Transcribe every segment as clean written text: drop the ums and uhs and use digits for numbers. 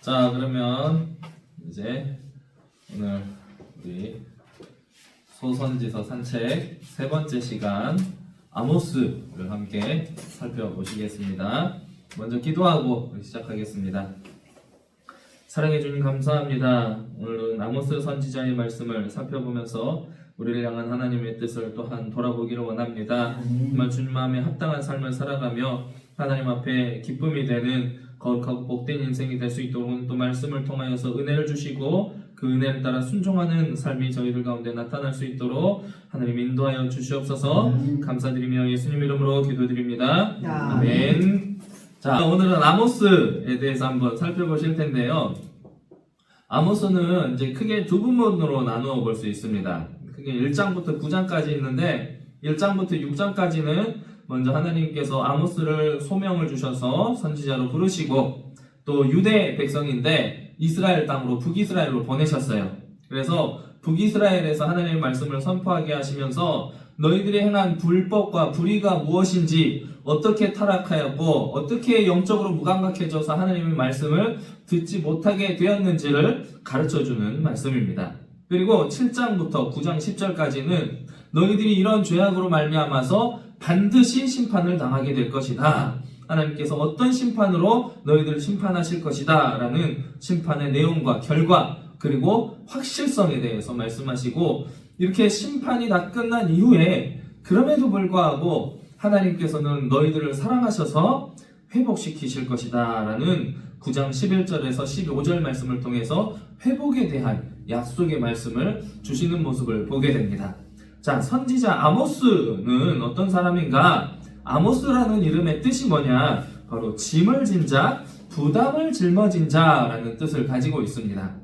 자, 그러면 이제 오늘 우리 소선지서 산책 세 번째 시간 아모스를 함께 살펴보시겠습니다. 먼저 기도하고 시작하겠습니다. 사랑해 주님 감사합니다. 오늘은 아모스 선지자의 말씀을 살펴보면서 우리를 향한 하나님의 뜻을 또한 돌아보기를 원합니다. 정말 주님 마음에 합당한 삶을 살아가며 하나님 앞에 기쁨이 되는 거룩하고 복된 인생이 될 수 있도록 또 말씀을 통하여서 은혜를 주시고 그 은혜를 따라 순종하는 삶이 저희들 가운데 나타날 수 있도록 하나님 인도하여 주시옵소서. 감사드리며 예수님 이름으로 기도드립니다. 아멘. 자, 오늘은 아모스에 대해서 한번 살펴보실 텐데요. 아모스는 이제 크게 두 부분으로 나누어 볼 수 있습니다. 크게 1장부터 9장까지 있는데 1장부터 6장까지는 먼저 하나님께서 아모스를 소명을 주셔서 선지자로 부르시고 또 유대 백성인데 이스라엘 땅으로 북이스라엘로 보내셨어요. 그래서 북이스라엘에서 하나님의 말씀을 선포하게 하시면서 너희들이 행한 불법과 불의가 무엇인지 어떻게 타락하였고 어떻게 영적으로 무감각해져서 하나님의 말씀을 듣지 못하게 되었는지를 가르쳐주는 말씀입니다. 그리고 7장부터 9장 10절까지는 너희들이 이런 죄악으로 말미암아서 반드시 심판을 당하게 될 것이다. 하나님께서 어떤 심판으로 너희들을 심판하실 것이다 라는 심판의 내용과 결과 그리고 확실성에 대해서 말씀하시고 이렇게 심판이 다 끝난 이후에 그럼에도 불구하고 하나님께서는 너희들을 사랑하셔서 회복시키실 것이다 라는 9장 11절에서 15절 말씀을 통해서 회복에 대한 약속의 말씀을 주시는 모습을 보게 됩니다. 자, 선지자 아모스는 어떤 사람인가? 아모스라는 이름의 뜻이 뭐냐? 바로 짐을 진 자, 부담을 짊어진 자라는 뜻을 가지고 있습니다.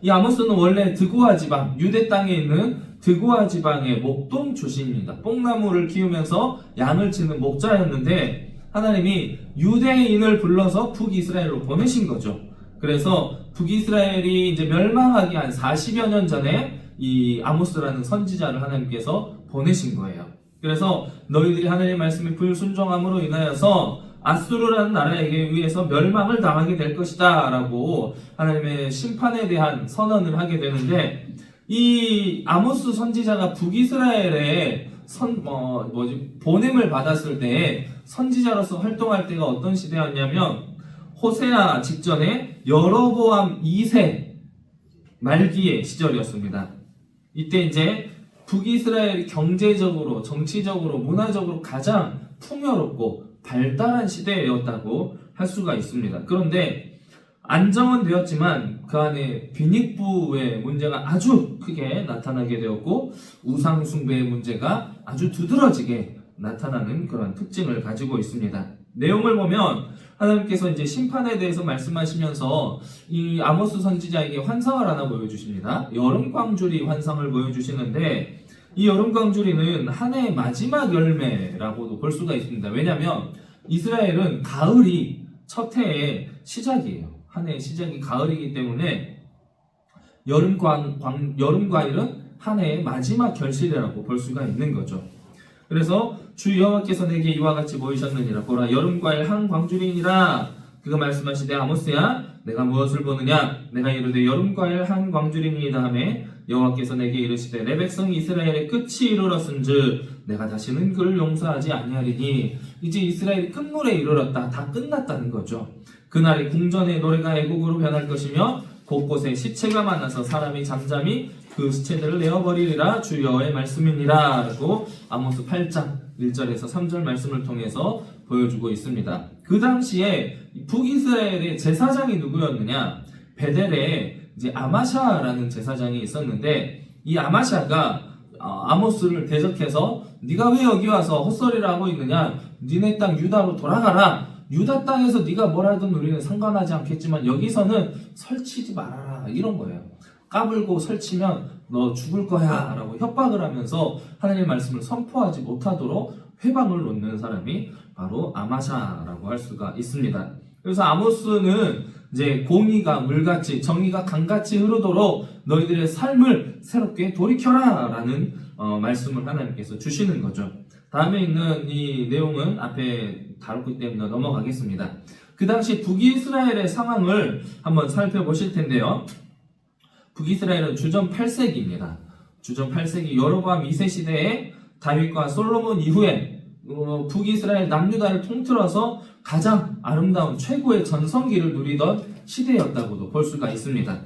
이 아모스는 원래 드고아 지방, 유대 땅에 있는 드고아 지방의 목동 출신입니다. 뽕나무를 키우면서 양을 치는 목자였는데 하나님이 유대인을 불러서 북이스라엘로 보내신 거죠. 그래서 북이스라엘이 이제 멸망하기 한 40여 년 전에 이 아모스라는 선지자를 하나님께서 보내신 거예요. 그래서 너희들이 하나님의 말씀에 불순종함으로 인하여서 아수르라는 나라에게 의해서 멸망을 당하게 될 것이다 라고 하나님의 심판에 대한 선언을 하게 되는데 이 아모스 선지자가 북이스라엘에 보냄을 받았을 때 선지자로서 활동할 때가 어떤 시대였냐면 호세아 직전에 여로보암 2세 말기의 시절이었습니다. 이때 이제 북이스라엘이 경제적으로, 정치적으로, 문화적으로 가장 풍요롭고 발달한 시대였다고 할 수가 있습니다. 그런데 안정은 되었지만 그 안에 빈익부의 문제가 아주 크게 나타나게 되었고 우상 숭배의 문제가 아주 두드러지게 나타나는 그런 특징을 가지고 있습니다. 내용을 보면 하나님께서 이제 심판에 대해서 말씀하시면서 이 아모스 선지자에게 환상을 하나 보여주십니다. 여름 광주리 환상을 보여주시는데 이 여름 광주리는 한 해의 마지막 열매라고도 볼 수가 있습니다. 왜냐하면 이스라엘은 가을이 첫 해의 시작이에요. 한 해의 시작이 가을이기 때문에 여름 과일은 한 해의 마지막 결실이라고 볼 수가 있는 거죠. 그래서 주 여호와께서 내게 이와 같이 보이셨느니라. 보라, 여름과일 한 광주리니라. 그가 말씀하시되 아모스야, 내가 무엇을 보느냐? 내가 이르되 여름과일 한 광주리니이다 하매 여호와께서 내게 이르시되 내 백성 이스라엘의 끝이 이르렀은즉 내가 다시는 그를 용서하지 아니하리니. 이제 이스라엘이 끝물에 이르렀다. 다 끝났다는 거죠. 그날이 궁전의 노래가 애곡으로 변할 것이며 곳곳에 시체가 많아서 사람이 잠잠히 그 시체들을 내어버리리라. 주 여호와의 말씀이니라 라고 아모스 8장 1절에서 3절 말씀을 통해서 보여주고 있습니다. 그 당시에 북이스라엘의 제사장이 누구였느냐? 베델에 이제 아마샤라는 제사장이 있었는데 이 아마샤가 아모스를 대적해서 네가 왜 여기 와서 헛소리를 하고 있느냐? 니네 땅 유다로 돌아가라. 유다 땅에서 네가 뭘 하든 우리는 상관하지 않겠지만 여기서는 설치지 말아라. 이런 거예요. 까불고 설치면 너 죽을 거야 라고 협박을 하면서 하나님의 말씀을 선포하지 못하도록 회방을 놓는 사람이 바로 아마샤라고 할 수가 있습니다. 그래서 아모스는 이제 공의가 물같이 정의가 강같이 흐르도록 너희들의 삶을 새롭게 돌이켜라 라는 말씀을 하나님께서 주시는 거죠. 다음에 있는 이 내용은 앞에 다뤘기 때문에 넘어가겠습니다. 그 당시 북이스라엘의 상황을 한번 살펴보실 텐데요. 북이스라엘은 주전 8세기입니다. 주전 8세기 여로보암 2세 시대에 다윗과 솔로몬 이후에 북이스라엘 남유다를 통틀어서 가장 아름다운 최고의 전성기를 누리던 시대였다고도 볼 수가 있습니다.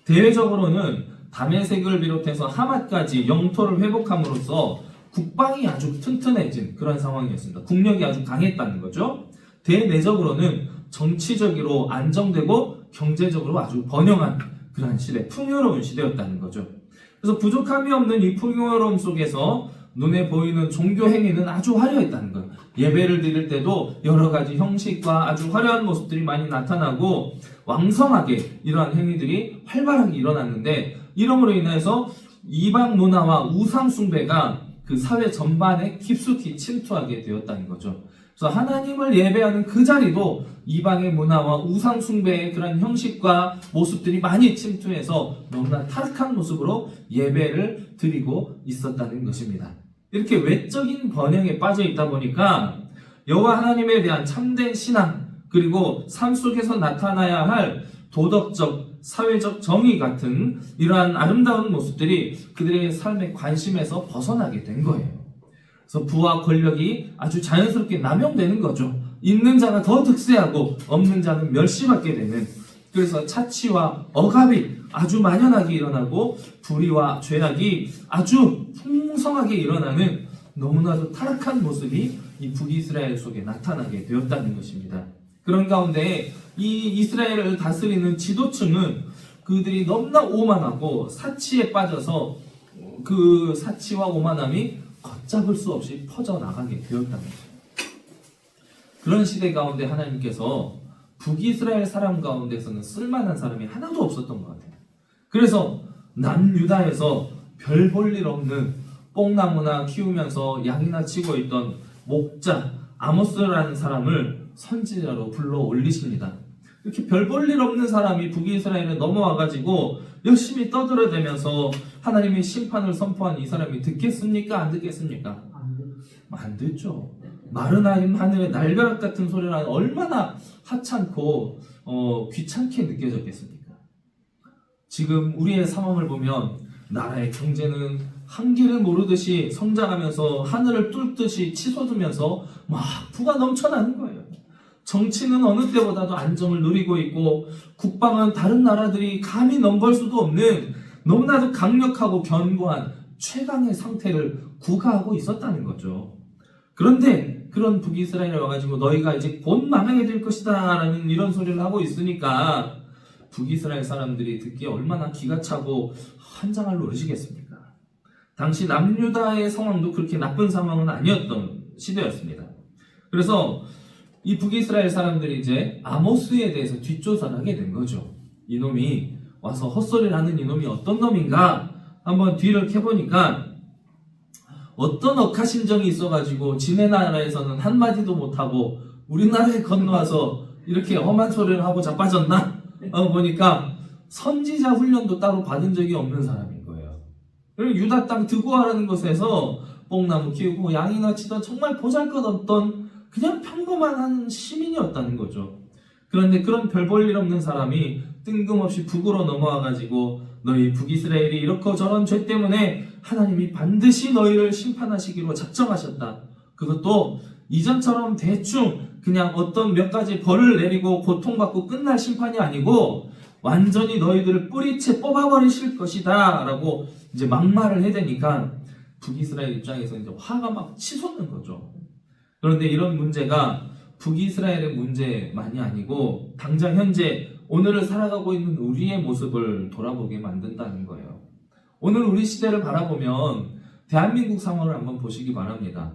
대외적으로는 다메섹을 비롯해서 하맛까지 영토를 회복함으로써 국방이 아주 튼튼해진 그런 상황이었습니다. 국력이 아주 강했다는 거죠. 대내적으로는 정치적으로 안정되고 경제적으로 아주 번영한 그러한 시대, 풍요로운 시대였다는 거죠. 그래서 부족함이 없는 이 풍요로움 속에서 눈에 보이는 종교 행위는 아주 화려했다는 거예요. 예배를 드릴 때도 여러 가지 형식과 아주 화려한 모습들이 많이 나타나고 왕성하게 이러한 행위들이 활발하게 일어났는데, 이러므로 인해서 이방 문화와 우상 숭배가 그 사회 전반에 깊숙이 침투하게 되었다는 거죠. 그래서 하나님을 예배하는 그 자리도 이방의 문화와 우상 숭배의 그런 형식과 모습들이 많이 침투해서 너무나 타락한 모습으로 예배를 드리고 있었다는 것입니다. 이렇게 외적인 번영에 빠져 있다 보니까 여호와 하나님에 대한 참된 신앙, 그리고 삶 속에서 나타나야 할 도덕적, 사회적 정의 같은 이러한 아름다운 모습들이 그들의 삶의 관심에서 벗어나게 된 거예요. 그래서 부와 권력이 아주 자연스럽게 남용되는 거죠. 있는 자가 더 득세하고 없는 자는 멸시받게 되는, 그래서 차치와 억압이 아주 만연하게 일어나고 불의와 죄악이 아주 풍성하게 일어나는 너무나도 타락한 모습이 이 북이스라엘 속에 나타나게 되었다는 것입니다. 그런 가운데 이 이스라엘을 다스리는 지도층은 그들이 너무나 오만하고 사치에 빠져서 그 사치와 오만함이 걷잡을 수 없이 퍼져나가게 되었다는 거죠. 그런 시대 가운데 하나님께서 북이스라엘 사람 가운데서는 쓸만한 사람이 하나도 없었던 것 같아요. 그래서 남유다에서 별 볼 일 없는 뽕나무나 키우면서 양이나 치고 있던 목자 아모스라는 사람을 선지자로 불러 올리십니다. 이렇게 별 볼 일 없는 사람이 북이스라엘에 넘어와가지고 열심히 떠들어대면서 하나님의 심판을 선포한 이 사람이 듣겠습니까? 안 듣겠습니까? 안 듣죠. 마른 하늘의 날벼락 같은 소리는 얼마나 하찮고 귀찮게 느껴졌겠습니까? 지금 우리의 상황을 보면 나라의 경제는 한기를 모르듯이 성장하면서 하늘을 뚫듯이 치솟으면서 막 부가 넘쳐나는 거예요. 정치는 어느 때보다도 안정을 누리고 있고 국방은 다른 나라들이 감히 넘볼 수도 없는 너무나도 강력하고 견고한 최강의 상태를 구가하고 있었다는 거죠. 그런데 그런 북이스라엘에 와가지고 너희가 이제 곧 망하게 될 것이다 라는 이런 소리를 하고 있으니까 북이스라엘 사람들이 듣기에 얼마나 기가 차고 환장할 노릇이겠습니까? 당시 남유다의 상황도 그렇게 나쁜 상황은 아니었던 시대였습니다. 그래서 이 북이스라엘 사람들이 이제 아모스에 대해서 뒷조사를 하게 된 거죠. 이놈이 와서 헛소리를 하는 이놈이 어떤 놈인가 한번 뒤를 캐보니까 어떤 억하심정이 있어가지고 지네 나라에서는 한마디도 못하고 우리나라에 건너와서 이렇게 험한 소리를 하고 자빠졌나? 보니까 선지자 훈련도 따로 받은 적이 없는 사람인 거예요. 그리고 유다 땅 드고아라는 곳에서 뽕나무 키우고 양이나 치던 정말 보잘것없던 그냥 평범한 시민이었다는 거죠. 그런데 그런 별 볼 일 없는 사람이 뜬금없이 북으로 넘어와가지고 너희 북이스라엘이 이렇고 저런 죄 때문에 하나님이 반드시 너희를 심판하시기로 작정하셨다. 그것도 이전처럼 대충 그냥 어떤 몇 가지 벌을 내리고 고통받고 끝날 심판이 아니고 완전히 너희들을 뿌리채 뽑아버리실 것이다 라고 이제 막말을 해대니까 북이스라엘 입장에서 이제 화가 막 치솟는 거죠. 그런데 이런 문제가 북이스라엘의 문제만이 아니고 당장 현재 오늘을 살아가고 있는 우리의 모습을 돌아보게 만든다는 거예요. 오늘 우리 시대를 바라보면 대한민국 상황을 한번 보시기 바랍니다.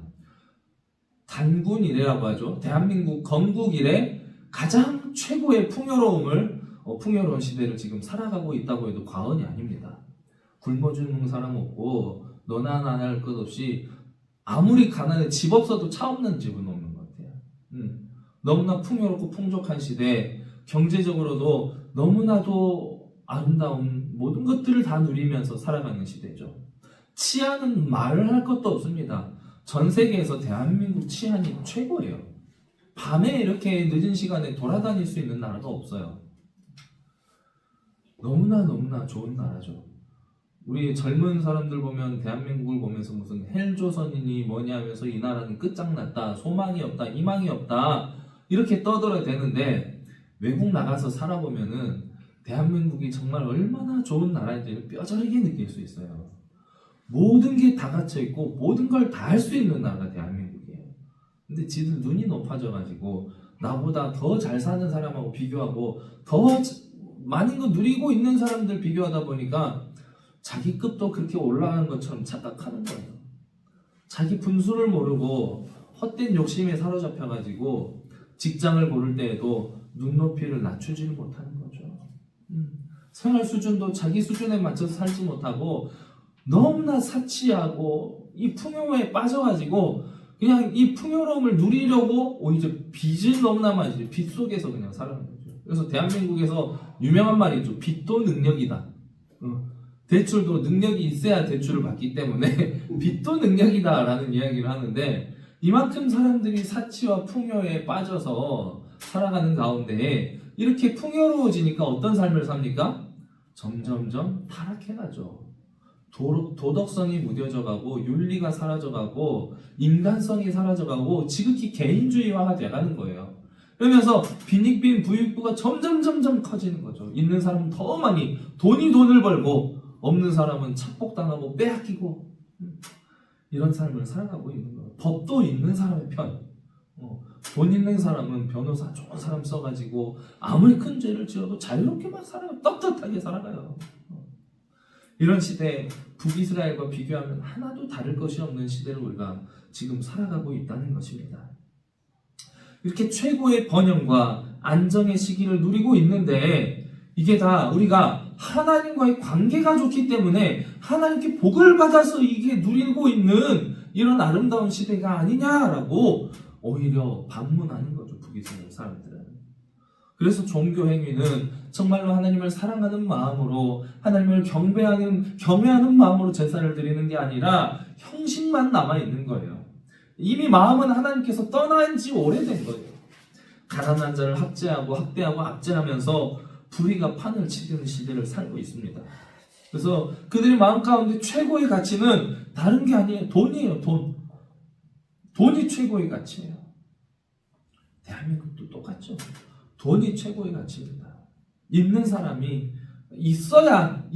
단군 이래라고 하죠. 대한민국 건국 이래 가장 최고의 풍요로운 시대를 지금 살아가고 있다고 해도 과언이 아닙니다. 굶어 죽는 사람 없고 너나 나나 할 것 없이 아무리 가난해 집 없어도 차 없는 집은 없는 것 같아요. 너무나 풍요롭고 풍족한 시대, 경제적으로도 너무나도 아름다운 모든 것들을 다 누리면서 살아가는 시대죠. 치안은 말을 할 것도 없습니다. 전 세계에서 대한민국 치안이 최고예요. 밤에 이렇게 늦은 시간에 돌아다닐 수 있는 나라가 없어요. 너무나 좋은 나라죠. 우리 젊은 사람들 보면 대한민국을 보면서 무슨 헬조선이니 뭐냐 하면서 이 나라는 끝장났다, 소망이 없다, 희망이 없다 이렇게 떠들어대는데 외국 나가서 살아보면은 대한민국이 정말 얼마나 좋은 나라인지를 뼈저리게 느낄 수 있어요. 모든 게 다 갖춰 있고 모든 걸 다 할 수 있는 나라가 대한민국이에요. 근데 지들 눈이 높아져가지고 나보다 더 잘 사는 사람하고 비교하고 더 많은 거 누리고 있는 사람들 비교하다 보니까 자기 급도 그렇게 올라가는 것처럼 착각하는 거예요. 자기 분수를 모르고 헛된 욕심에 사로잡혀가지고 직장을 고를 때에도 눈높이를 낮추지를 못하는 거죠. 생활 수준도 자기 수준에 맞춰서 살지 못하고 너무나 사치하고 이 풍요에 빠져가지고 그냥 이 풍요로움을 누리려고 오히려 빚을 너무나 많이 빚 속에서 그냥 살아가는 거죠. 그래서 대한민국에서 유명한 말이 있죠. 빚도 능력이다. 대출도 능력이 있어야 대출을 받기 때문에 빚도 능력이다라는 이야기를 하는데 이만큼 사람들이 사치와 풍요에 빠져서 살아가는 가운데 이렇게 풍요로워지니까 어떤 삶을 삽니까? 점점점 타락해가죠. 도덕성이 무뎌져가고 윤리가 사라져가고 인간성이 사라져가고 지극히 개인주의화가 돼가는 거예요. 그러면서 빈익빈 부익부가 점점 커지는 거죠. 있는 사람은 더 많이 돈이 돈을 벌고 없는 사람은 착복당하고 빼앗기고 이런 삶을 살아가고 있는 거예요. 법도 있는 사람의 편. 돈 있는 사람은 변호사 좋은 사람 써가지고 아무리 큰 죄를 지어도 자유롭게 막 살아요. 떳떳하게 살아가요. 이런 시대에 북이스라엘과 비교하면 하나도 다를 것이 없는 시대를 우리가 지금 살아가고 있다는 것입니다. 이렇게 최고의 번영과 안정의 시기를 누리고 있는데 이게 다 우리가 하나님과의 관계가 좋기 때문에 하나님께 복을 받아서 이게 누리고 있는 이런 아름다운 시대가 아니냐라고 오히려 반문하는 거죠. 북이스라엘 사람들은. 그래서 종교 행위는 정말로 하나님을 사랑하는 마음으로 하나님을 경외하는 마음으로 제사를 드리는 게 아니라 형식만 남아있는 거예요. 이미 마음은 하나님께서 떠난 지 오래된 거예요. 가난한 자를 학대하고 압제하면서 불의가 판을 치르는 시대를 살고 있습니다. 그래서 그들의 마음 가운데 최고의 가치는 다른 게 아니에요. 돈이에요. 돈이 최고의 가치예요. 대한민국도 똑같죠. 돈이 최고의 가치입니다. 있는 사람이 있어야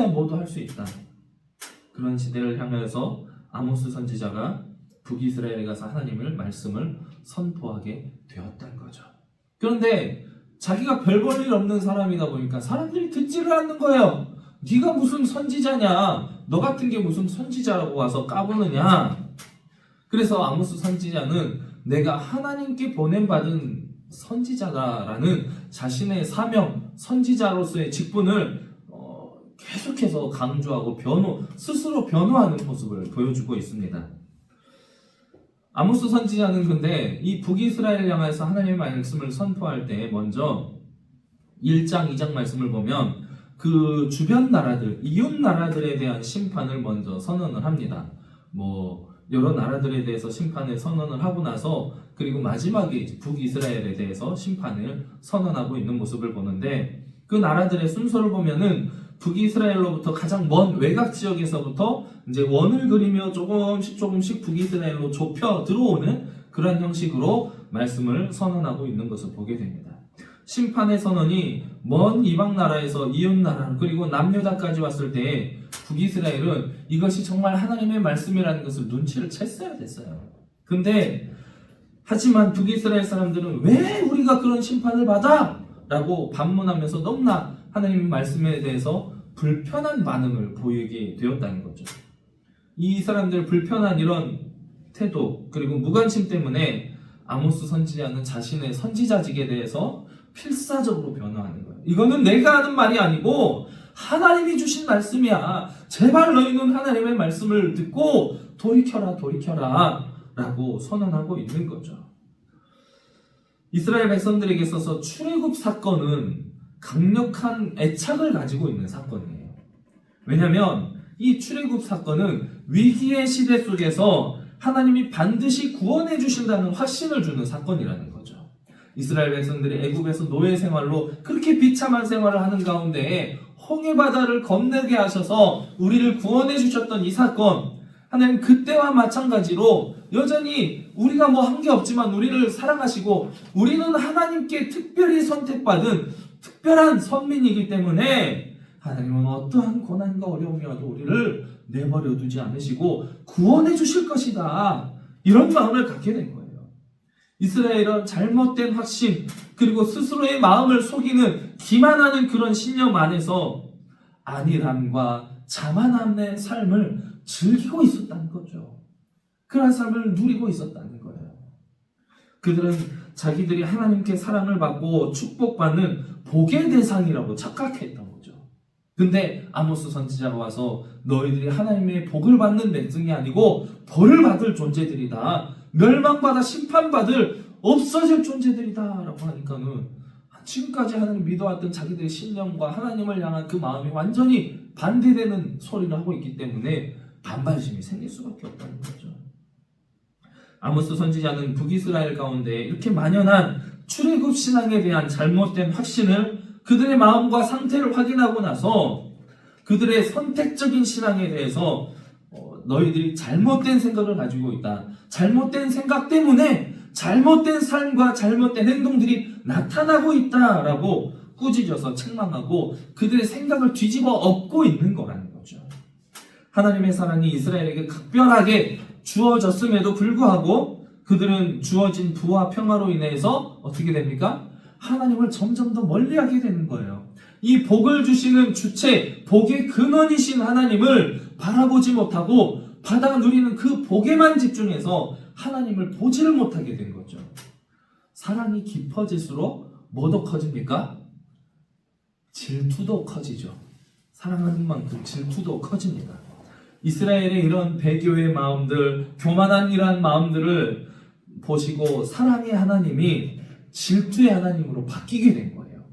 뭐도 할 수 있다. 그런 시대를 향해서 아모스 선지자가 북이스라엘에 가서 하나님의 말씀을 선포하게 되었다는 거죠. 그런데 자기가 별 볼 일 없는 사람이다 보니까 사람들이 듣지를 않는 거예요. 네가 무슨 선지자냐? 너 같은 게 무슨 선지자라고 와서 까부느냐? 그래서 아모스 선지자는 내가 하나님께 보냄받은 선지자다라는 자신의 사명, 선지자로서의 직분을 계속해서 강조하고 스스로 변호하는 모습을 보여주고 있습니다. 아모스 선지자는 근데 이 북이스라엘을 향해서 하나님의 말씀을 선포할 때 먼저 1장, 2장 말씀을 보면 그 주변 나라들, 이웃 나라들에 대한 심판을 먼저 선언을 합니다. 여러 나라들에 대해서 심판을 선언을 하고 나서 그리고 마지막에 북이스라엘에 대해서 심판을 선언하고 있는 모습을 보는데 그 나라들의 순서를 보면은 북이스라엘로부터 가장 먼 외곽 지역에서부터 이제 원을 그리며 조금씩 북이스라엘로 좁혀 들어오는 그런 형식으로 말씀을 선언하고 있는 것을 보게 됩니다. 심판의 선언이 먼 이방 나라에서 이웃 나라 그리고 남유다까지 왔을 때 북이스라엘은 이것이 정말 하나님의 말씀이라는 것을 눈치를 챘어야 됐어요. 근데 하지만 북이스라엘 사람들은 왜 우리가 그런 심판을 받아? 라고 반문하면서 너무나 하나님의 말씀에 대해서 불편한 반응을 보이게 되었다는 거죠. 이 사람들 불편한 이런 태도 그리고 무관심 때문에 아모스 선지자는 자신의 선지자직에 대해서 필사적으로 변화하는 거예요. 이거는 내가 하는 말이 아니고 하나님이 주신 말씀이야. 제발 너희는 하나님의 말씀을 듣고 돌이켜라 라고 선언하고 있는 거죠. 이스라엘 백성들에게 있어서 출애굽 사건은 강력한 애착을 가지고 있는 사건이에요. 왜냐하면 이 출애굽 사건은 위기의 시대 속에서 하나님이 반드시 구원해 주신다는 확신을 주는 사건이라는 거죠. 이스라엘 백성들이 애굽에서 노예 생활로 그렇게 비참한 생활을 하는 가운데 홍해 바다를 건너게 하셔서 우리를 구원해 주셨던 이 사건, 하나님 그때와 마찬가지로 여전히 우리가 뭐 한 게 없지만 우리를 사랑하시고 우리는 하나님께 특별히 선택받은 특별한 선민이기 때문에 하나님은 어떠한 고난과 어려움이 와도 우리를 내버려 두지 않으시고 구원해 주실 것이다. 이런 마음을 갖게 된 거예요. 이스라엘은 잘못된 확신 그리고 스스로의 마음을 속이는 기만하는 그런 신념 안에서 안일함과 자만함의 삶을 즐기고 있었다는 거죠. 그런 삶을 누리고 있었다는 거예요. 그들은 자기들이 하나님께 사랑을 받고 축복받는 복의 대상이라고 착각했던 거죠. 근데 아모스 선지자가 와서 너희들이 하나님의 복을 받는 백성이 아니고 벌을 받을 존재들이다. 멸망받아 심판받을 없어질 존재들이다 라고 하니까는 지금까지 하나님 믿어왔던 자기들의 신념과 하나님을 향한 그 마음이 완전히 반대되는 소리를 하고 있기 때문에 반발심이 생길 수밖에 없다는 거죠. 아모스 선지자는 북이스라엘 가운데 이렇게 만연한 출애굽 신앙에 대한 잘못된 확신을 그들의 마음과 상태를 확인하고 나서 그들의 선택적인 신앙에 대해서 너희들이 잘못된 생각을 가지고 있다. 잘못된 생각 때문에 잘못된 삶과 잘못된 행동들이 나타나고 있다라고 꾸짖어서 책망하고 그들의 생각을 뒤집어 엎고 있는 거라는 거죠. 하나님의 사랑이 이스라엘에게 각별하게 주어졌음에도 불구하고 그들은 주어진 부와 평화로 인해서 어떻게 됩니까? 하나님을 점점 더 멀리하게 되는 거예요. 이 복을 주시는 주체, 복의 근원이신 하나님을 바라보지 못하고 받아 누리는 그 복에만 집중해서 하나님을 보지를 못하게 된 거죠. 사랑이 깊어질수록 뭐도 커집니까? 질투도 커지죠. 사랑하는 만큼 질투도 커집니다. 이스라엘의 이런 배교의 마음들, 교만한 이러한 마음들을 보시고 사랑의 하나님이 질투의 하나님으로 바뀌게 된 거예요.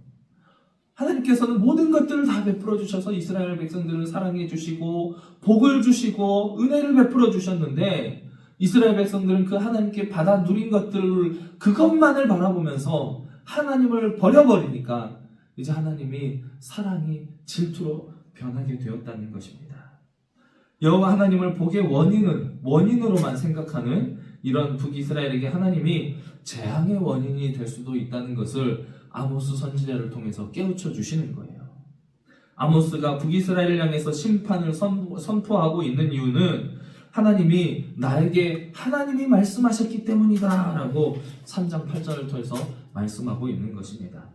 하나님께서는 모든 것들을 다 베풀어 주셔서 이스라엘 백성들을 사랑해 주시고 복을 주시고 은혜를 베풀어 주셨는데 이스라엘 백성들은 그 하나님께 받아 누린 것들 그것만을 바라보면서 하나님을 버려버리니까 이제 하나님이 사랑이 질투로 변하게 되었다는 것입니다. 여호와 하나님을 복의 원인으로만 생각하는 이런 북이스라엘에게 하나님이 재앙의 원인이 될 수도 있다는 것을 아모스 선지자를 통해서 깨우쳐 주시는 거예요. 아모스가 북이스라엘을 향해서 심판을 선포하고 있는 이유는 하나님이 나에게 하나님이 말씀하셨기 때문이다 라고 3장 8절을 통해서 말씀하고 있는 것입니다.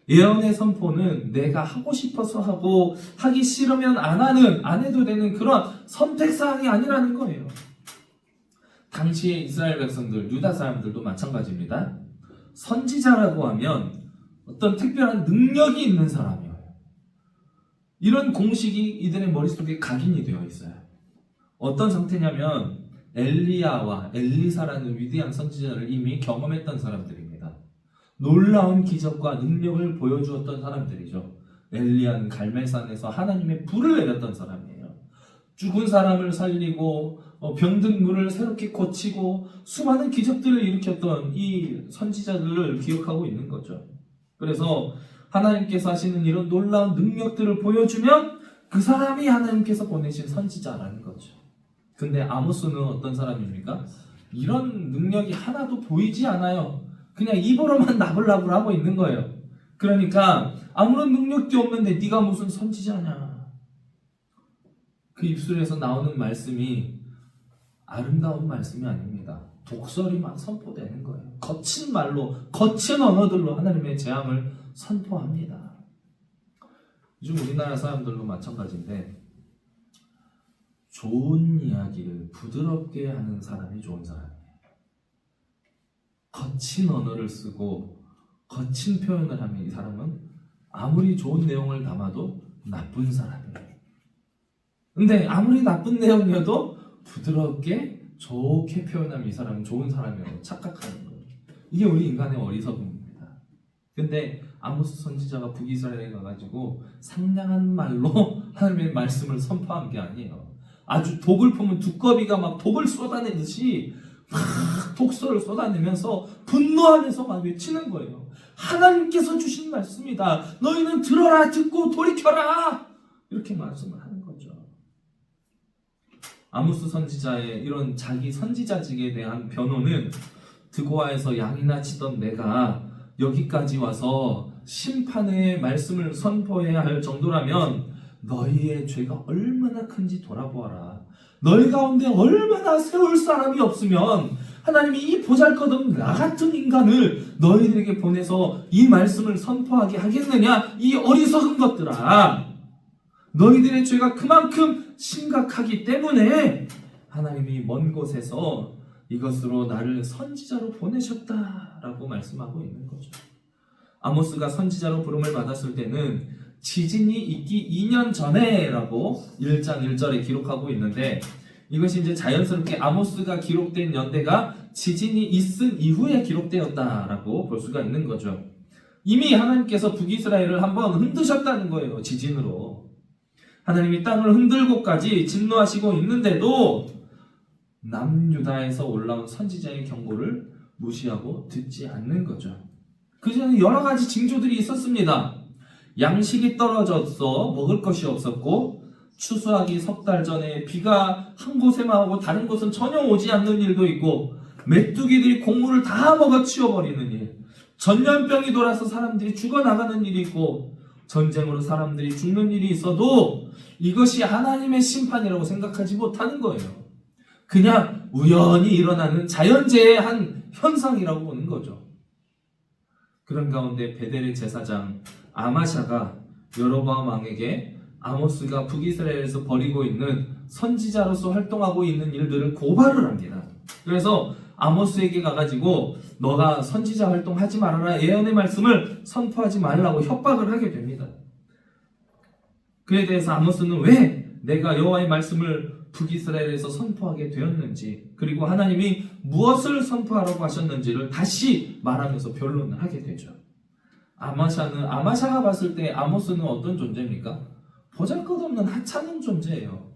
예언의 선포는 내가 하고 싶어서 하고 하기 싫으면 안 해도 되는 그런 선택사항이 아니라는 거예요. 당시의 이스라엘 백성들, 유다 사람들도 마찬가지입니다. 선지자라고 하면 어떤 특별한 능력이 있는 사람이에요. 이런 공식이 이들의 머릿속에 각인이 되어 있어요. 어떤 상태냐면 엘리야와 엘리사라는 위대한 선지자를 이미 경험했던 사람들입니다. 놀라운 기적과 능력을 보여주었던 사람들이죠. 엘리야는 갈멜산에서 하나님의 불을 내렸던 사람이에요. 죽은 사람을 살리고 병든 물을 새롭게 고치고 수많은 기적들을 일으켰던 이 선지자들을 기억하고 있는 거죠. 그래서 하나님께서 하시는 이런 놀라운 능력들을 보여주면 그 사람이 하나님께서 보내신 선지자라는 거죠. 근데 아모스는 어떤 사람입니까? 이런 능력이 하나도 보이지 않아요. 그냥 입으로만 나불나불 하고 있는 거예요. 그러니까 아무런 능력도 없는데 네가 무슨 선지자냐. 그 입술에서 나오는 말씀이 아름다운 말씀이 아닙니다. 독설이 막 선포되는 거예요. 거친 말로, 거친 언어들로 하나님의 재앙을 선포합니다. 요즘 우리나라 사람들도 마찬가지인데 좋은 이야기를 부드럽게 하는 사람이 좋은 사람이에요. 거친 언어를 쓰고 거친 표현을 하면 이 사람은 아무리 좋은 내용을 담아도 나쁜 사람이에요. 근데 아무리 나쁜 내용이어도 부드럽게 좋게 표현하면 이 사람은 좋은 사람이라고 착각하는 거예요. 이게 우리 인간의 어리석음입니다. 근데 아모스 선지자가 북이스라엘에 가가지고 상냥한 말로 하나님의 말씀을 선포한 게 아니에요. 아주 독을 품은 두꺼비가 막 독을 쏟아내듯이 막 독서를 쏟아내면서 분노하면서 막 외치는 거예요. 하나님께서 주신 말씀이다. 너희는 들어라, 듣고 돌이켜라. 이렇게 말씀을 하는 거죠. 아모스 선지자의 이런 자기 선지자직에 대한 변호는 드고아에서 양이나 치던 내가 여기까지 와서 심판의 말씀을 선포해야 할 정도라면 너희의 죄가 얼마나 큰지 돌아보아라. 너희 가운데 얼마나 세울 사람이 없으면 하나님이 이 보잘것없는 나 같은 인간을 너희들에게 보내서 이 말씀을 선포하게 하겠느냐? 이 어리석은 것들아. 너희들의 죄가 그만큼 심각하기 때문에 하나님이 먼 곳에서 이것으로 나를 선지자로 보내셨다라고 말씀하고 있는 거죠. 아모스가 선지자로 부름을 받았을 때는 지진이 있기 2년 전에라고 1장 1절에 기록하고 있는데, 이것이 이제 자연스럽게 아모스가 기록된 연대가 지진이 있은 이후에 기록되었다라고 볼 수가 있는 거죠. 이미 하나님께서 북이스라엘을 한번 흔드셨다는 거예요. 지진으로. 하나님이 땅을 흔들고까지 진노하시고 있는데도 남유다에서 올라온 선지자의 경고를 무시하고 듣지 않는 거죠. 그 전에 여러 가지 징조들이 있었습니다. 양식이 떨어져서 먹을 것이 없었고, 추수하기 석 달 전에 비가 한 곳에만 오고 다른 곳은 전혀 오지 않는 일도 있고, 메뚜기들이 곡물을 다 먹어 치워버리는 일, 전염병이 돌아서 사람들이 죽어나가는 일이 있고, 전쟁으로 사람들이 죽는 일이 있어도 이것이 하나님의 심판이라고 생각하지 못하는 거예요. 그냥 우연히 일어나는 자연재해의 한 현상이라고 보는 거죠. 그런 가운데 베델의 제사장 아마샤가 여로보암 왕에게 아모스가 북이스라엘에서 벌이고 있는 선지자로서 활동하고 있는 일들을 고발을 합니다. 그래서 아모스에게 가가지고 너가 선지자 활동하지 말아라, 예언의 말씀을 선포하지 말라고 협박을 하게 됩니다. 그에 대해서 아모스는 왜 내가 여호와의 말씀을 북이스라엘에서 선포하게 되었는지, 그리고 하나님이 무엇을 선포하라고 하셨는지를 다시 말하면서 변론을 하게 되죠. 아마샤가 봤을 때 아모스는 어떤 존재입니까? 보잘것없는 하찮은 존재예요.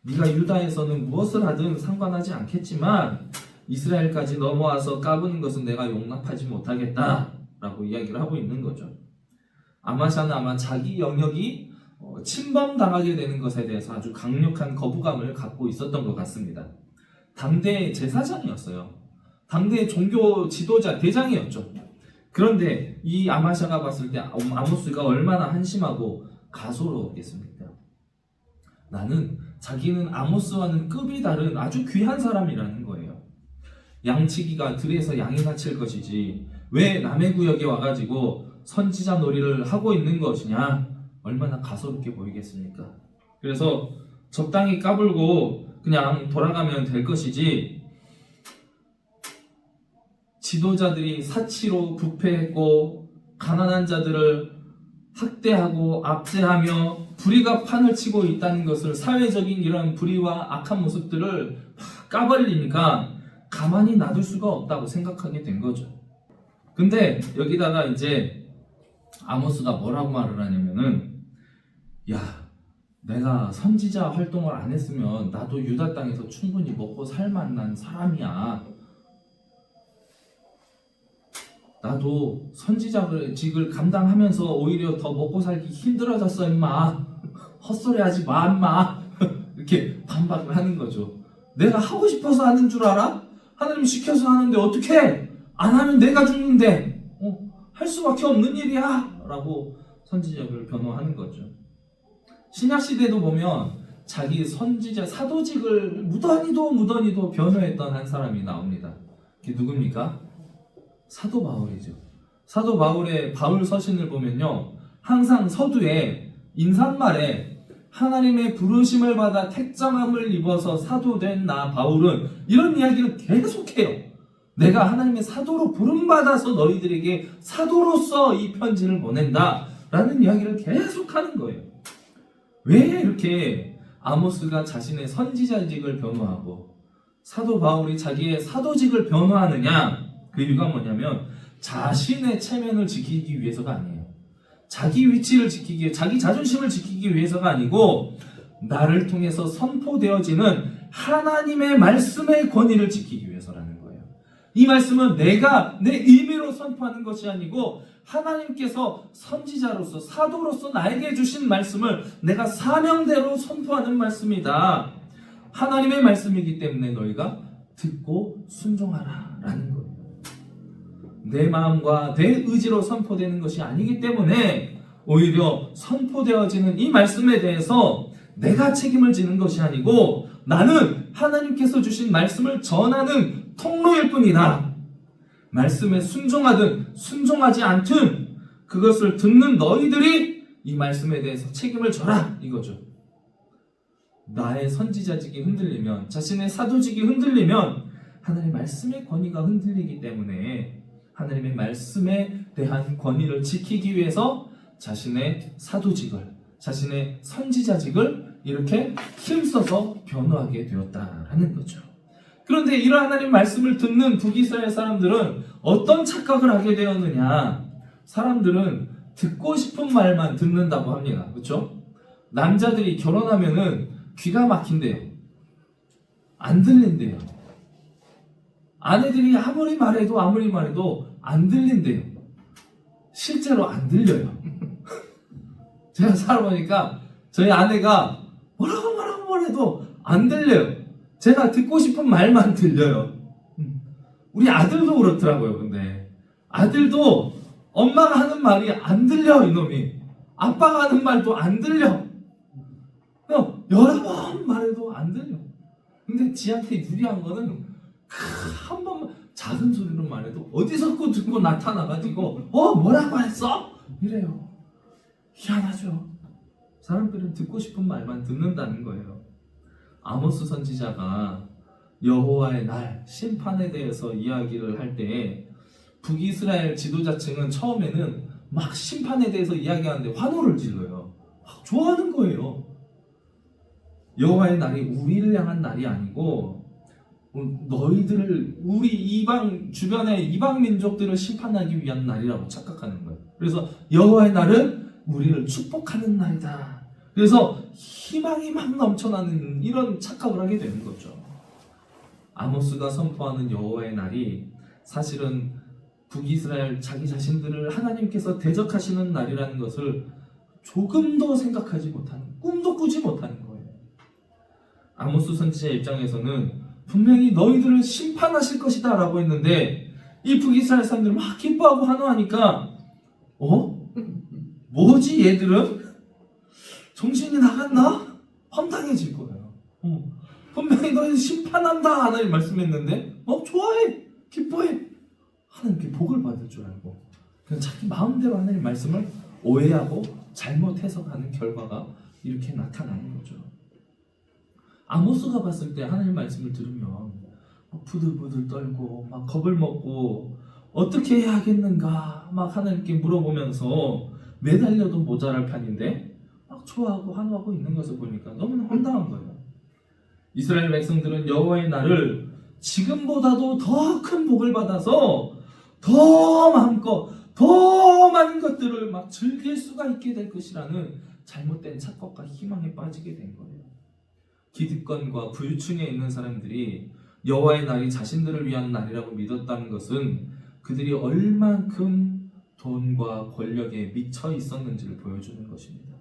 네가 유다에서는 무엇을 하든 상관하지 않겠지만 이스라엘까지 넘어와서 까부는 것은 내가 용납하지 못하겠다라고 이야기를 하고 있는 거죠. 아마샤는 아마 자기 영역이 침범당하게 되는 것에 대해서 아주 강력한 거부감을 갖고 있었던 것 같습니다. 당대의 제사장이었어요. 당대의 종교 지도자, 대장이었죠. 그런데 이 아마샤가 봤을 때 아모스가 얼마나 한심하고 가소로웠겠습니까? 자기는 아모스와는 급이 다른 아주 귀한 사람이라는 거예요. 양치기가 들에서 양이나 칠 것이지 왜 남의 구역에 와가지고 선지자 놀이를 하고 있는 것이냐? 얼마나 가소롭게 보이겠습니까? 그래서 적당히 까불고 그냥 돌아가면 될 것이지, 지도자들이 사치로 부패했고 가난한 자들을 학대하고 압제하며 불의가 판을 치고 있다는 것을, 사회적인 이런 불의와 악한 모습들을 막 까발리니까 가만히 놔둘 수가 없다고 생각하게 된 거죠. 근데 여기다가 이제 아모스가 뭐라고 말을 하냐면은, 야, 내가 선지자 활동을 안 했으면 나도 유다 땅에서 충분히 먹고 살만한 사람이야. 나도 선지자직을 감당하면서 오히려 더 먹고 살기 힘들어졌어, 임마. 헛소리하지 마, 임마. 이렇게 반박을 하는 거죠. 내가 하고 싶어서 하는 줄 알아? 하나님 시켜서 하는데 어떡해? 안 하면 내가 죽는데 할 수밖에 없는 일이야 라고 선지자를 변호하는 거죠. 신약시대도 보면 자기 선지자 사도직을 무던히도 변호했던 한 사람이 나옵니다. 그게 누굽니까? 사도 바울이죠. 사도 바울의 바울 서신을 보면요, 항상 서두에 인사말에 하나님의 부르심을 받아 택정함을 입어서 사도된 나 바울은 이런 이야기를 계속해요. 내가 하나님의 사도로 부름받아서 너희들에게 사도로서 이 편지를 보낸다 라는 이야기를 계속하는 거예요. 왜 이렇게 아모스가 자신의 선지자직을 변호하고 사도 바울이 자기의 사도직을 변호하느냐? 그 이유가 뭐냐면 자신의 체면을 지키기 위해서가 아니에요. 자기 위치를 지키기 위해, 자기 자존심을 지키기 위해서가 아니고 나를 통해서 선포되어지는 하나님의 말씀의 권위를 지키기 위해서라는 거예요. 이 말씀은 내가 내 의미로 선포하는 것이 아니고 하나님께서 선지자로서 사도로서 나에게 주신 말씀을 내가 사명대로 선포하는 말씀이다. 하나님의 말씀이기 때문에 너희가 듣고 순종하라 라는 거예요. 내 마음과 내 의지로 선포되는 것이 아니기 때문에 오히려 선포되어지는 이 말씀에 대해서 내가 책임을 지는 것이 아니고 나는 하나님께서 주신 말씀을 전하는 통로일 뿐이다. 말씀에 순종하든 순종하지 않든 그것을 듣는 너희들이 이 말씀에 대해서 책임을 져라 이거죠. 나의 선지자직이 흔들리면, 자신의 사도직이 흔들리면 하나님의 말씀의 권위가 흔들리기 때문에 하나님의 말씀에 대한 권위를 지키기 위해서 자신의 사도직을, 자신의 선지자직을 이렇게 힘써서 변호하게 되었다라는 거죠. 그런데 이러한 하나님 말씀을 듣는 북이스라엘 사람들은 어떤 착각을 하게 되었느냐? 사람들은 듣고 싶은 말만 듣는다고 합니다. 그렇죠? 남자들이 결혼하면은 귀가 막힌대요. 안 들린대요. 아내들이 아무리 말해도 안 들린대요. 실제로 안 들려요. 제가 살아보니까 저희 아내가 뭐라고 해도 안 들려요. 제가 듣고 싶은 말만 들려요. 우리 아들도 그렇더라고요. 근데 아들도 엄마가 하는 말이 안 들려. 이놈이 아빠가 하는 말도 안 들려. 여러 번 말해도 안 들려. 근데 지한테 유리한 거는 한 번만 작은 소리로 말해도 어디서 듣고 나타나가지고 뭐라고 했어? 이래요. 희한하죠. 사람들은 듣고 싶은 말만 듣는다는 거예요. 아모스 선지자가 여호와의 날 심판에 대해서 이야기를 할 때 북이스라엘 지도자층은 처음에는 막 심판에 대해서 이야기하는데 환호를 질러요. 막 좋아하는 거예요. 여호와의 날이 우리를 향한 날이 아니고 너희들을, 우리 이방 주변의 이방 민족들을 심판하기 위한 날이라고 착각하는 거예요. 그래서 여호와의 날은 우리를 축복하는 날이다. 그래서 희망이 막 넘쳐나는 이런 착각을 하게 되는 거죠. 아모스가 선포하는 여호와의 날이 사실은 북이스라엘 자기 자신들을 하나님께서 대적하시는 날이라는 것을 조금도 생각하지 못하는, 꿈도 꾸지 못하는 거예요. 아모스 선지자의 입장에서는 분명히 너희들을 심판하실 것이다 라고 했는데 이 북이스라엘 사람들은 막 기뻐하고 환호하니까 뭐지 얘들은? 정신이 나갔나? 황당해질 거예요. 분명히 너희들 심판한다 하나님 말씀했는데 좋아해, 기뻐해, 하나님께 복을 받을 줄 알고 그냥 자기 마음대로 하나님 말씀을 오해하고 잘못 해석하는 결과가 이렇게 나타나는 거죠. 아모스가 봤을 때 하나님 말씀을 들으면 부들부들 떨고 막 겁을 먹고 어떻게 해야 하겠는가 막 하나님께 물어보면서 매달려도 모자랄 판인데 막 좋아하고 환호하고 있는 것을 보니까 너무나 황당한 거예요. 이스라엘 백성들은 여호와의 날을 지금보다도 더 큰 복을 받아서 더 마음껏 더 많은 것들을 막 즐길 수가 있게 될 것이라는 잘못된 착각과 희망에 빠지게 된 거예요. 기득권과 부유층에 있는 사람들이 여호와의 날이 자신들을 위한 날이라고 믿었다는 것은 그들이 얼만큼 돈과 권력에 미쳐 있었는지를 보여주는 것입니다.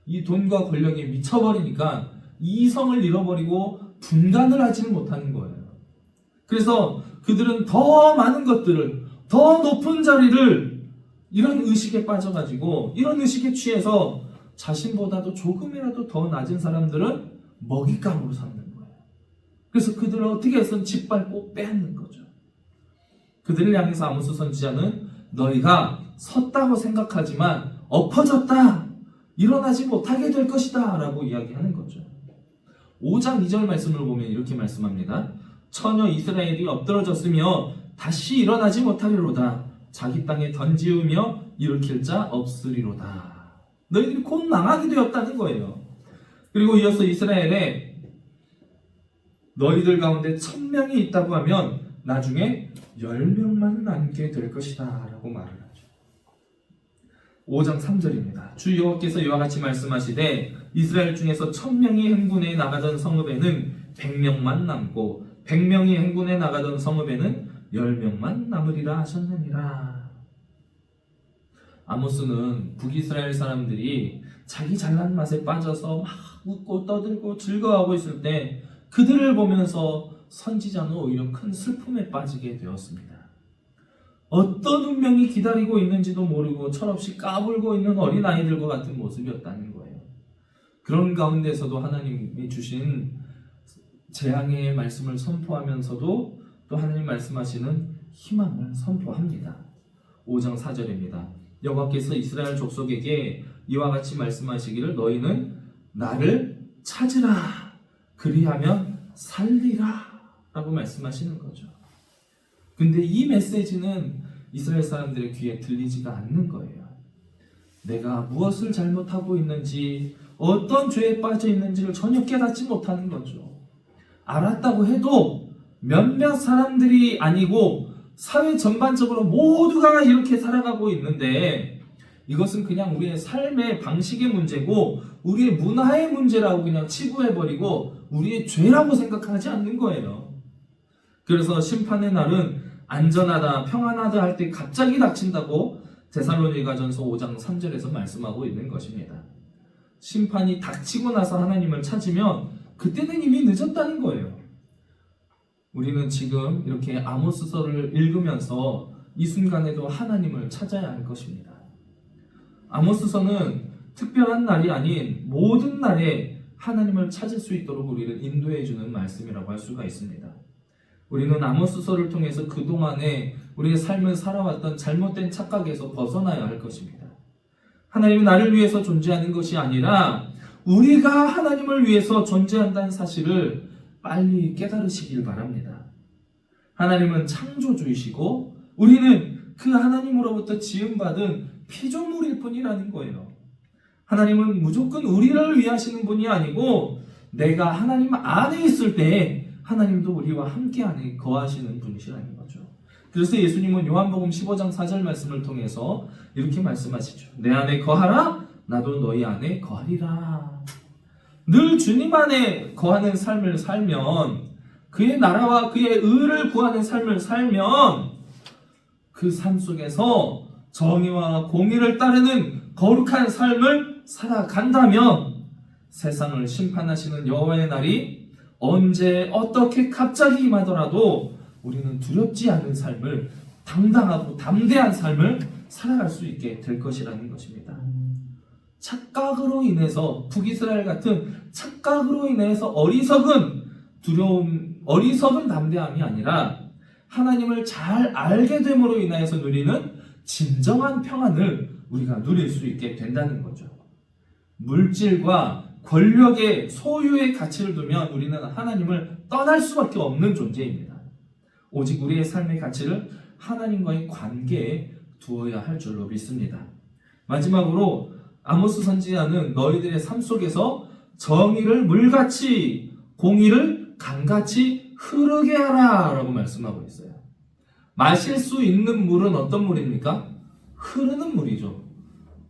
이 돈과 권력에 미쳐버리니까 이성을 잃어버리고 분간을 하지는 못하는 거예요. 그래서 그들은 더 많은 것들을, 더 높은 자리를 이런 의식에 빠져가지고 이런 의식에 취해서 자신보다도 조금이라도 더 낮은 사람들은 먹잇감으로 삼는 거예요. 그래서 그들을 어떻게 해서는 짓밟고 빼앗는 거죠. 그들을 향해서 아모스 선지자는 너희가 섰다고 생각하지만 엎어졌다, 일어나지 못하게 될 것이다 라고 이야기하는 거죠. 5장 2절 말씀을 보면 이렇게 말씀합니다. 처녀 이스라엘이 엎드러졌으며 다시 일어나지 못하리로다. 자기 땅에 던지우며 일으킬 자 없으리로다. 너희들이 곧 망하게 되었다는 거예요. 그리고 이어서 이스라엘에 너희들 가운데 1000명이 있다고 하면 나중에 10명만 남게 될 것이다 라고 말을 하죠. 5장 3절입니다. 주 여호와께서 이와 같이 말씀하시되 이스라엘 중에서 1000명이 행군에 나가던 성읍에는 100명만 남고 100명이 행군해 나가던 성읍에는 10명만 남으리라 하셨느니라. 아모스는 북이스라엘 사람들이 자기 잘난 맛에 빠져서 막 웃고 떠들고 즐거워하고 있을 때 그들을 보면서 선지자는 오히려 큰 슬픔에 빠지게 되었습니다. 어떤 운명이 기다리고 있는지도 모르고 철없이 까불고 있는 어린아이들과 같은 모습이었다는 거예요. 그런 가운데서도 하나님이 주신 재앙의 말씀을 선포하면서도 또 하나님 말씀하시는 희망을 선포합니다. 5장 4절입니다. 여호와께서 이스라엘 족속에게 이와 같이 말씀하시기를 너희는 나를 찾으라 그리하면 살리라 라고 말씀하시는 거죠. 근데 이 메시지는 이스라엘 사람들의 귀에 들리지가 않는 거예요. 내가 무엇을 잘못하고 있는지 어떤 죄에 빠져 있는지를 전혀 깨닫지 못하는 거죠. 알았다고 해도 몇몇 사람들이 아니고 사회 전반적으로 모두가 이렇게 살아가고 있는데 이것은 그냥 우리의 삶의 방식의 문제고 우리의 문화의 문제라고 그냥 치부해버리고 우리의 죄라고 생각하지 않는 거예요. 그래서 심판의 날은 안전하다 평안하다 할 때 갑자기 닥친다고 데살로니가전서 5장 3절에서 말씀하고 있는 것입니다. 심판이 닥치고 나서 하나님을 찾으면 그때는 이미 늦었다는 거예요. 우리는 지금 이렇게 아모스서를 읽으면서 이 순간에도 하나님을 찾아야 할 것입니다. 아모스서는 특별한 날이 아닌 모든 날에 하나님을 찾을 수 있도록 우리를 인도해 주는 말씀이라고 할 수가 있습니다. 우리는 아모스서를 통해서 그동안에 우리의 삶을 살아왔던 잘못된 착각에서 벗어나야 할 것입니다. 하나님은 나를 위해서 존재하는 것이 아니라 우리가 하나님을 위해서 존재한다는 사실을 빨리 깨달으시길 바랍니다. 하나님은 창조주이시고 우리는 그 하나님으로부터 지음받은 피조물일 뿐이라는 거예요. 하나님은 무조건 우리를 위하시는 분이 아니고 내가 하나님 안에 있을 때 하나님도 우리와 함께 안에 거하시는 분이시라는 거죠. 그래서 예수님은 요한복음 15장 4절 말씀을 통해서 이렇게 말씀하시죠. 내 안에 거하라 나도 너희 안에 거하리라. 늘 주님 안에 거하는 삶을 살면 그의 나라와 그의 의를 구하는 삶을 살면 그 삶 속에서 정의와 공의를 따르는 거룩한 삶을 살아간다면 세상을 심판하시는 여호와의 날이 언제 어떻게 갑자기 임하더라도 우리는 두렵지 않은 삶을 당당하고 담대한 삶을 살아갈 수 있게 될 것이라는 것입니다. 착각으로 인해서 북이스라엘 같은 착각으로 인해서 어리석은 두려움, 어리석은 담대함이 아니라 하나님을 잘 알게 됨으로 인하여서 누리는 진정한 평안을 우리가 누릴 수 있게 된다는 거죠. 물질과 권력의 소유의 가치를 두면 우리는 하나님을 떠날 수밖에 없는 존재입니다. 오직 우리의 삶의 가치를 하나님과의 관계에 두어야 할 줄로 믿습니다. 마지막으로 아모스 선지자는 너희들의 삶 속에서 정의를 물같이 공의를 강같이 흐르게 하라 라고 말씀하고 있어요. 마실 수 있는 물은 어떤 물입니까? 흐르는 물이죠.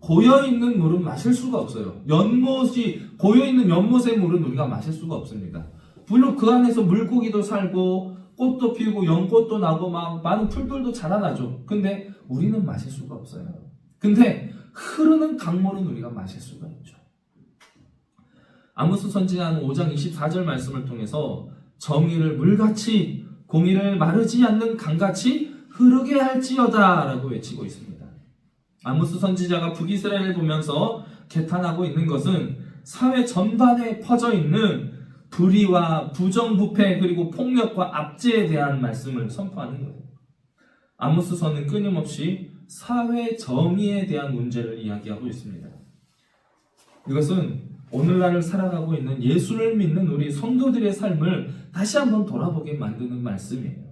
고여있는 물은 마실 수가 없어요. 연못이 고여있는 연못의 물은 우리가 마실 수가 없습니다. 물론 그 안에서 물고기도 살고 꽃도 피우고 연꽃도 나고 막 많은 풀들도 자라나죠. 근데 우리는 마실 수가 없어요. 근데 흐르는 강물은 우리가 마실 수가 있죠. 아모스 선지자는 5장 24절 말씀을 통해서 정의를 물같이 공의를 마르지 않는 강같이 흐르게 할지어다 라고 외치고 있습니다. 아모스 선지자가 북이스라엘을 보면서 개탄하고 있는 것은 사회 전반에 퍼져 있는 불의와 부정부패 그리고 폭력과 압제에 대한 말씀을 선포하는 거예요. 아모스서는 끊임없이 사회 정의에 대한 문제를 이야기하고 있습니다. 이것은 오늘날을 살아가고 있는 예수를 믿는 우리 성도들의 삶을 다시 한번 돌아보게 만드는 말씀이에요.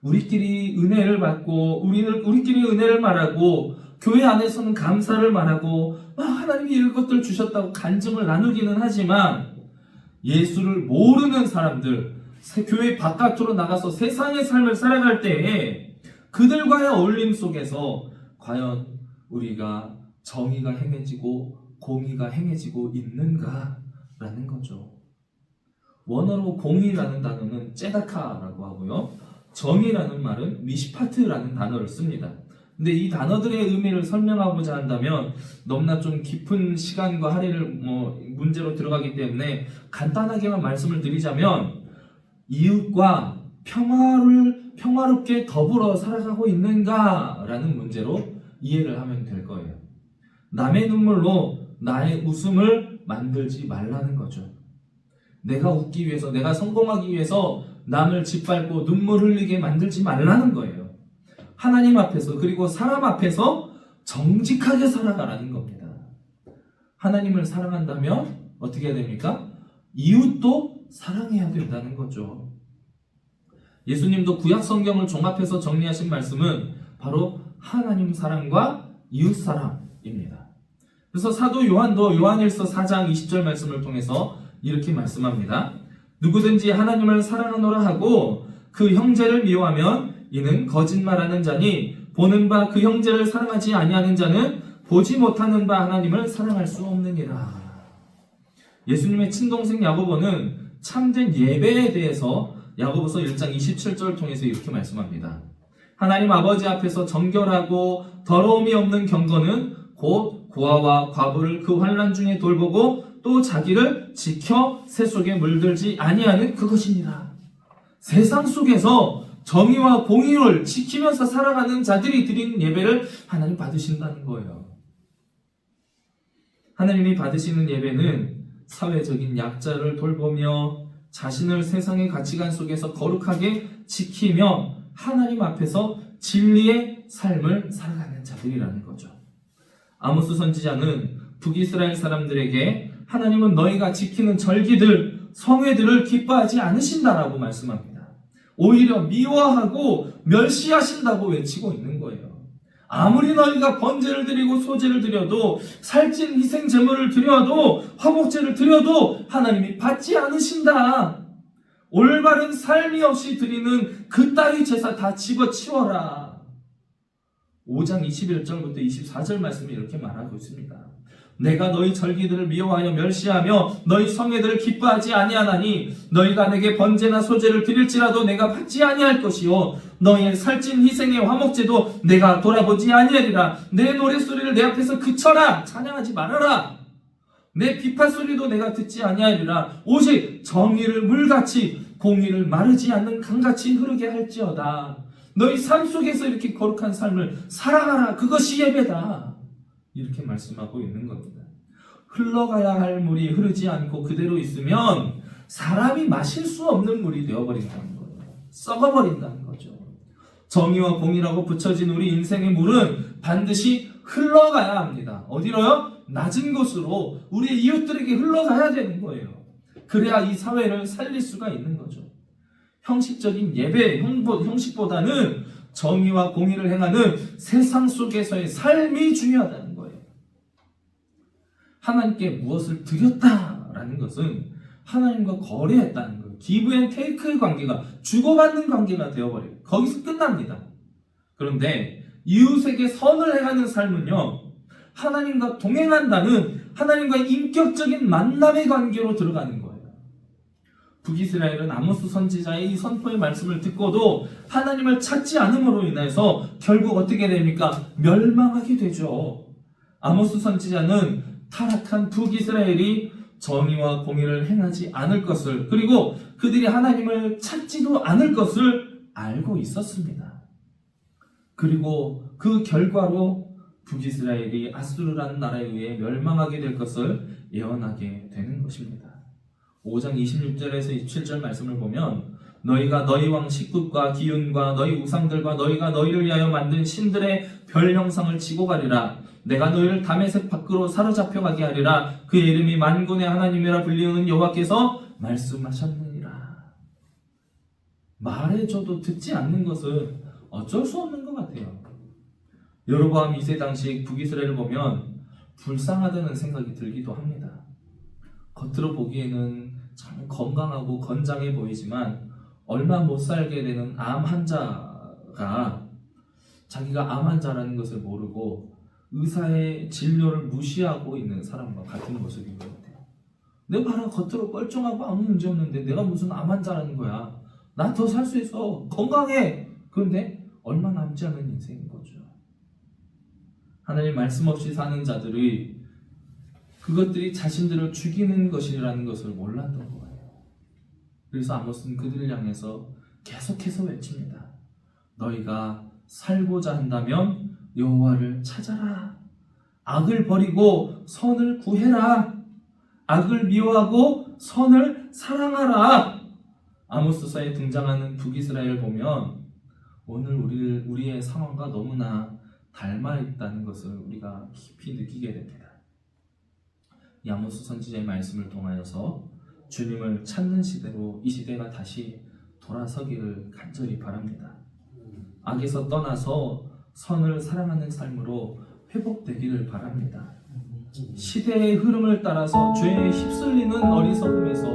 우리끼리 은혜를 받고 우리끼리 은혜를 말하고 교회 안에서는 감사를 말하고 하나님이 이런 것들 주셨다고 간증을 나누기는 하지만 예수를 모르는 사람들, 교회 바깥으로 나가서 세상의 삶을 살아갈 때에 그들과의 어울림 속에서 과연 우리가 정의가 행해지고 공의가 행해지고 있는가라는 거죠. 원어로 공의라는 단어는 째다카라고 하고요. 정의라는 말은 미시파트라는 단어를 씁니다. 근데 이 단어들의 의미를 설명하고자 한다면 너무나 좀 깊은 시간과 할애를 문제로 들어가기 때문에 간단하게만 말씀을 드리자면 이웃과 평화롭게 더불어 살아가고 있는가라는 문제로 이해를 하면 될 거예요. 남의 눈물로 나의 웃음을 만들지 말라는 거죠. 내가 웃기 위해서, 내가 성공하기 위해서 남을 짓밟고 눈물 흘리게 만들지 말라는 거예요. 하나님 앞에서 그리고 사람 앞에서 정직하게 살아가라는 겁니다. 하나님을 사랑한다면 어떻게 해야 됩니까? 이웃도 사랑해야 된다는 거죠. 예수님도 구약 성경을 종합해서 정리하신 말씀은 바로 하나님 사랑과 이웃 사랑입니다. 그래서 사도 요한도 요한일서 4장 20절 말씀을 통해서 이렇게 말씀합니다. 누구든지 하나님을 사랑하노라 하고 그 형제를 미워하면 이는 거짓말하는 자니 보는 바 그 형제를 사랑하지 아니하는 자는 보지 못하는 바 하나님을 사랑할 수 없느니라. 예수님의 친동생 야고보는 참된 예배에 대해서 야고보서 1장 27절을 통해서 이렇게 말씀합니다. 하나님 아버지 앞에서 정결하고 더러움이 없는 경건은 곧 고아와 과부를 그 환난 중에 돌보고 또 자기를 지켜 새 속에 물들지 아니하는 그것입니다. 세상 속에서 정의와 공의를 지키면서 살아가는 자들이 드리는 예배를 하나님 받으신다는 거예요. 하나님이 받으시는 예배는 사회적인 약자를 돌보며 자신을 세상의 가치관 속에서 거룩하게 지키며 하나님 앞에서 진리의 삶을 살아가는 자들이라는 거죠. 아모스 선지자는 북이스라엘 사람들에게 하나님은 너희가 지키는 절기들, 성회들을 기뻐하지 않으신다라고 말씀합니다. 오히려 미워하고 멸시하신다고 외치고 있는 거예요. 아무리 너희가 번제를 드리고 소제를 드려도 살찐 희생 제물을 드려도 화목제를 드려도 하나님이 받지 않으신다. 올바른 삶이 없이 드리는 그따위 제사 다 집어치워라. 5장 21절부터 24절 말씀이 이렇게 말하고 있습니다. 내가 너희 절기들을 미워하여 멸시하며 너희 성회들을 기뻐하지 아니하나니 너희가 내게 번제나 소제를 드릴지라도 내가 받지 아니할 것이요 너희의 살찐 희생의 화목제도 내가 돌아보지 아니하리라. 내 노랫소리를 내 앞에서 그쳐라. 찬양하지 말아라. 내 비판소리도 내가 듣지 아니하리라. 오직 정의를 물같이 공의를 마르지 않는 강같이 흐르게 할지어다. 너희 삶 속에서 이렇게 거룩한 삶을 살아가라. 그것이 예배다. 이렇게 말씀하고 있는 겁니다. 흘러가야 할 물이 흐르지 않고 그대로 있으면 사람이 마실 수 없는 물이 되어버린다는 거예요. 썩어버린다는 거죠. 정의와 공의라고 붙여진 우리 인생의 물은 반드시 흘러가야 합니다. 어디로요? 낮은 곳으로 우리 이웃들에게 흘러가야 되는 거예요. 그래야 이 사회를 살릴 수가 있는 거죠. 형식적인 예배, 형식보다는 정의와 공의를 행하는 세상 속에서의 삶이 중요하다는 거예요. 하나님께 무엇을 드렸다라는 것은 하나님과 거래했다는 거예요. 기브 앤 테이크의 관계가 주고받는 관계가 되어버려요. 거기서 끝납니다. 그런데 이웃에게 선을 행하는 삶은요, 하나님과 동행한다는 하나님과 인격적인 만남의 관계로 들어가는 거예요. 북이스라엘은 아모스 선지자의 이 선포의 말씀을 듣고도 하나님을 찾지 않음으로 인해서 결국 어떻게 됩니까? 멸망하게 되죠. 아모스 선지자는 타락한 북이스라엘이 정의와 공의를 행하지 않을 것을, 그리고 그들이 하나님을 찾지도 않을 것을 알고 있었습니다. 그리고 그 결과로 북이스라엘이 아수르라는 나라에 의해 멸망하게 될 것을 예언하게 되는 것입니다. 5장 26절에서 27절 말씀을 보면 너희가 너희 왕 식굿과 기운과 너희 우상들과 너희가 너희를 위하여 만든 신들의 별 형상을 지고 가리라. 내가 너희를 다메섹 밖으로 사로잡혀 가게 하리라. 그의 이름이 만군의 하나님이라 불리우는 여호와께서 말씀하셨느니라. 말해줘도 듣지 않는 것은 어쩔 수 없는 것 같아요. 여로보암 2세 당시 북이스라엘을 보면 불쌍하다는 생각이 들기도 합니다. 겉으로 보기에는 참 건강하고 건장해 보이지만 얼마 못 살게 되는 암 환자가 자기가 암 환자라는 것을 모르고 의사의 진료를 무시하고 있는 사람과 같은 모습인 것 같아요. 내 봐라, 겉으로 뻘쭘하고 아무 문제 없는데 내가 무슨 암 환자라는 거야. 나 더 살 수 있어. 건강해. 그런데 얼마 남지 않은 인생인 거죠. 하나님 말씀 없이 사는 자들의 그것들이 자신들을 죽이는 것이라는 것을 몰랐던 거예요. 그래서 아모스는 그들을 향해서 계속해서 외칩니다. 너희가 살고자 한다면 여호와를 찾아라. 악을 버리고 선을 구해라. 악을 미워하고 선을 사랑하라. 아모스서에 등장하는 북이스라엘 보면 오늘 우리의 상황과 너무나 닮아 있다는 것을 우리가 깊이 느끼게 됩니다. 이 아모스 선지자의 말씀을 통하여서 주님을 찾는 시대로 이 시대가 다시 돌아서기를 간절히 바랍니다. 악에서 떠나서 선을 사랑하는 삶으로 회복되기를 바랍니다. 시대의 흐름을 따라서 죄에 휩쓸리는 어리석음에서